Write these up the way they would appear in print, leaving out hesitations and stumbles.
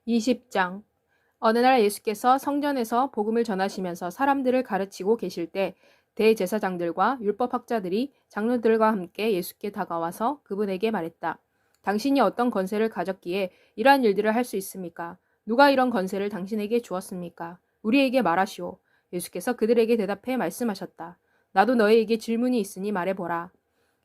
20장. 어느 날 예수께서 성전에서 복음을 전하시면서 사람들을 가르치고 계실 때 대제사장들과 율법학자들이 장로들과 함께 예수께 다가와서 그분에게 말했다. 당신이 어떤 권세를 가졌기에 이러한 일들을 할 수 있습니까? 누가 이런 권세를 당신에게 주었습니까? 우리에게 말하시오. 예수께서 그들에게 대답해 말씀하셨다. 나도 너희에게 질문이 있으니 말해보라.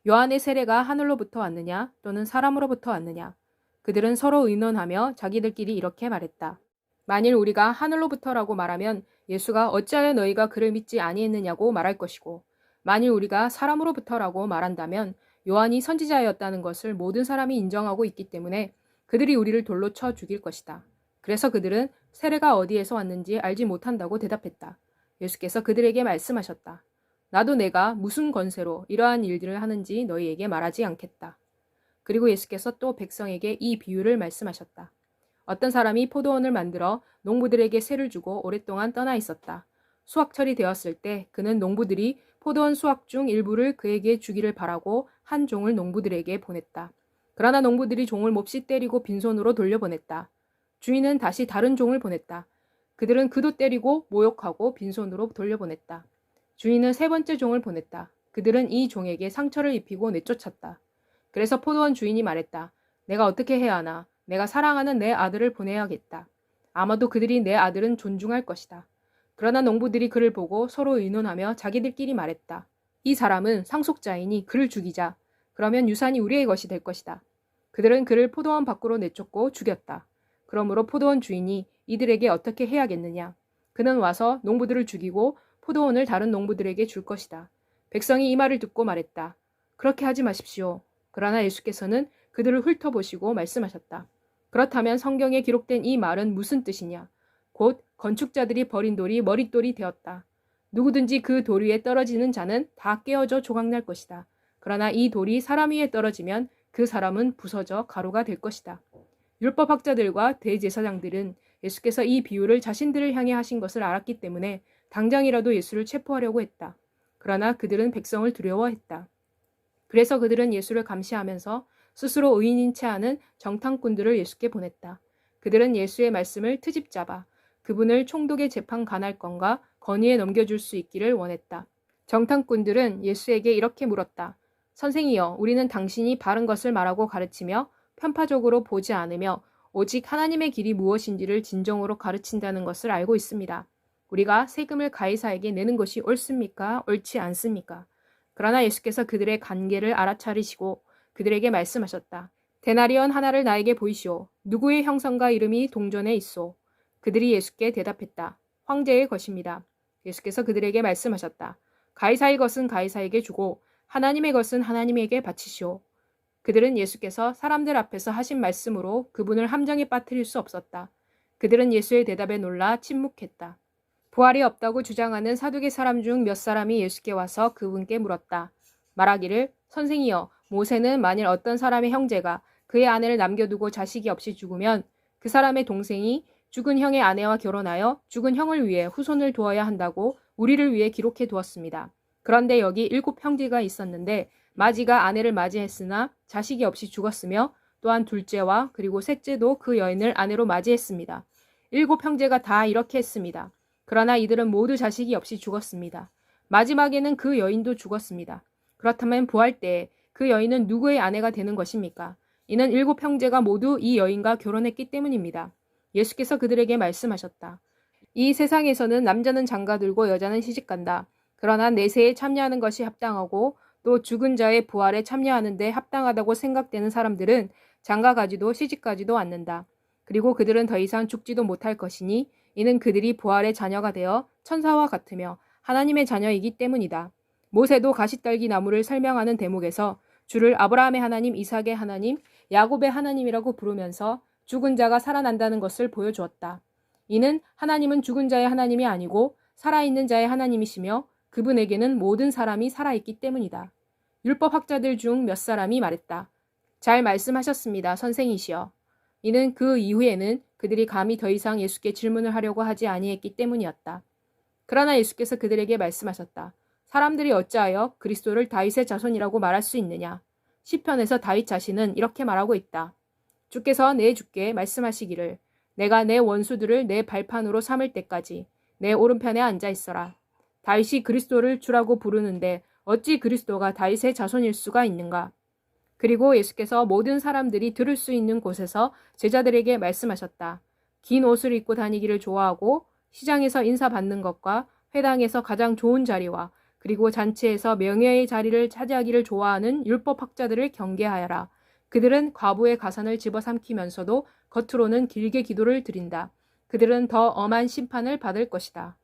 요한의 세례가 하늘로부터 왔느냐 또는 사람으로부터 왔느냐? 그들은 서로 의논하며 자기들끼리 이렇게 말했다. 만일 우리가 하늘로부터라고 말하면 예수가 어찌하여 너희가 그를 믿지 아니했느냐고 말할 것이고, 만일 우리가 사람으로부터라고 말한다면 요한이 선지자였다는 것을 모든 사람이 인정하고 있기 때문에 그들이 우리를 돌로 쳐 죽일 것이다. 그래서 그들은 세례가 어디에서 왔는지 알지 못한다고 대답했다. 예수께서 그들에게 말씀하셨다. 나도 내가 무슨 권세로 이러한 일들을 하는지 너희에게 말하지 않겠다. 그리고 예수께서 또 백성에게 이 비유를 말씀하셨다. 어떤 사람이 포도원을 만들어 농부들에게 세를 주고 오랫동안 떠나 있었다. 수확철이 되었을 때 그는 농부들이 포도원 수확 중 일부를 그에게 주기를 바라고 한 종을 농부들에게 보냈다. 그러나 농부들이 종을 몹시 때리고 빈손으로 돌려보냈다. 주인은 다시 다른 종을 보냈다. 그들은 그도 때리고 모욕하고 빈손으로 돌려보냈다. 주인은 세 번째 종을 보냈다. 그들은 이 종에게 상처를 입히고 내쫓았다. 그래서 포도원 주인이 말했다. 내가 어떻게 해야 하나? 내가 사랑하는 내 아들을 보내야겠다. 아마도 그들이 내 아들은 존중할 것이다. 그러나 농부들이 그를 보고 서로 의논하며 자기들끼리 말했다. 이 사람은 상속자이니 그를 죽이자. 그러면 유산이 우리의 것이 될 것이다. 그들은 그를 포도원 밖으로 내쫓고 죽였다. 그러므로 포도원 주인이 이들에게 어떻게 해야겠느냐? 그는 와서 농부들을 죽이고 포도원을 다른 농부들에게 줄 것이다. 백성이 이 말을 듣고 말했다. 그렇게 하지 마십시오. 그러나 예수께서는 그들을 훑어보시고 말씀하셨다. 그렇다면 성경에 기록된 이 말은 무슨 뜻이냐? 곧 건축자들이 버린 돌이 머릿돌이 되었다. 누구든지 그 돌 위에 떨어지는 자는 다 깨어져 조각날 것이다. 그러나 이 돌이 사람 위에 떨어지면 그 사람은 부서져 가루가 될 것이다. 율법학자들과 대제사장들은 예수께서 이 비유를 자신들을 향해 하신 것을 알았기 때문에 당장이라도 예수를 체포하려고 했다. 그러나 그들은 백성을 두려워했다. 그래서 그들은 예수를 감시하면서 스스로 의인인 채 하는 정탐꾼들을 예수께 보냈다. 그들은 예수의 말씀을 트집 잡아 그분을 총독의 재판 관할권과 건의에 넘겨줄 수 있기를 원했다. 정탐꾼들은 예수에게 이렇게 물었다. 선생이여, 우리는 당신이 바른 것을 말하고 가르치며 편파적으로 보지 않으며 오직 하나님의 길이 무엇인지를 진정으로 가르친다는 것을 알고 있습니다. 우리가 세금을 가이사에게 내는 것이 옳습니까? 옳지 않습니까? 그러나 예수께서 그들의 관계를 알아차리시고 그들에게 말씀하셨다. 데나리온 하나를 나에게 보이시오. 누구의 형상과 이름이 동전에 있소? 그들이 예수께 대답했다. 황제의 것입니다. 예수께서 그들에게 말씀하셨다. 가이사의 것은 가이사에게 주고 하나님의 것은 하나님에게 바치시오. 그들은 예수께서 사람들 앞에서 하신 말씀으로 그분을 함정에 빠뜨릴 수 없었다. 그들은 예수의 대답에 놀라 침묵했다. 부활이 없다고 주장하는 사두개 사람 중 몇 사람이 예수께 와서 그분께 물었다. 말하기를 선생이여, 모세는 만일 어떤 사람의 형제가 그의 아내를 남겨두고 자식이 없이 죽으면 그 사람의 동생이 죽은 형의 아내와 결혼하여 죽은 형을 위해 후손을 두어야 한다고 우리를 위해 기록해 두었습니다. 그런데 여기 7 형제가 있었는데 마지가 아내를 맞이했으나 자식이 없이 죽었으며 또한 둘째와 그리고 셋째도 그 여인을 아내로 맞이했습니다. 7 형제가 다 이렇게 했습니다. 그러나 이들은 모두 자식이 없이 죽었습니다. 마지막에는 그 여인도 죽었습니다. 그렇다면 부활 때에 그 여인은 누구의 아내가 되는 것입니까? 이는 7 형제가 모두 이 여인과 결혼했기 때문입니다. 예수께서 그들에게 말씀하셨다. 이 세상에서는 남자는 장가들고 여자는 시집간다. 그러나 내세에 참여하는 것이 합당하고 또 죽은 자의 부활에 참여하는 데 합당하다고 생각되는 사람들은 장가가지도 시집가지도 않는다. 그리고 그들은 더 이상 죽지도 못할 것이니 이는 그들이 부활의 자녀가 되어 천사와 같으며 하나님의 자녀이기 때문이다. 모세도 가시떨기 나무를 설명하는 대목에서 주를 아브라함의 하나님, 이삭의 하나님, 야곱의 하나님이라고 부르면서 죽은 자가 살아난다는 것을 보여주었다. 이는 하나님은 죽은 자의 하나님이 아니고 살아있는 자의 하나님이시며 그분에게는 모든 사람이 살아있기 때문이다. 율법학자들 중 몇 사람이 말했다. 잘 말씀하셨습니다, 선생이시여. 이는 그 이후에는 그들이 감히 더 이상 예수께 질문을 하려고 하지 아니했기 때문이었다. 그러나 예수께서 그들에게 말씀하셨다. 사람들이 어찌하여 그리스도를 다윗의 자손이라고 말할 수 있느냐? 시편에서 다윗 자신은 이렇게 말하고 있다. 주께서 내 주께 말씀하시기를 내가 내 원수들을 내 발판으로 삼을 때까지 내 오른편에 앉아 있어라. 다윗이 그리스도를 주라고 부르는데 어찌 그리스도가 다윗의 자손일 수가 있는가? 그리고 예수께서 모든 사람들이 들을 수 있는 곳에서 제자들에게 말씀하셨다. 긴 옷을 입고 다니기를 좋아하고 시장에서 인사받는 것과 회당에서 가장 좋은 자리와 그리고 잔치에서 명예의 자리를 차지하기를 좋아하는 율법학자들을 경계하여라. 그들은 과부의 가산을 집어삼키면서도 겉으로는 길게 기도를 드린다. 그들은 더 엄한 심판을 받을 것이다.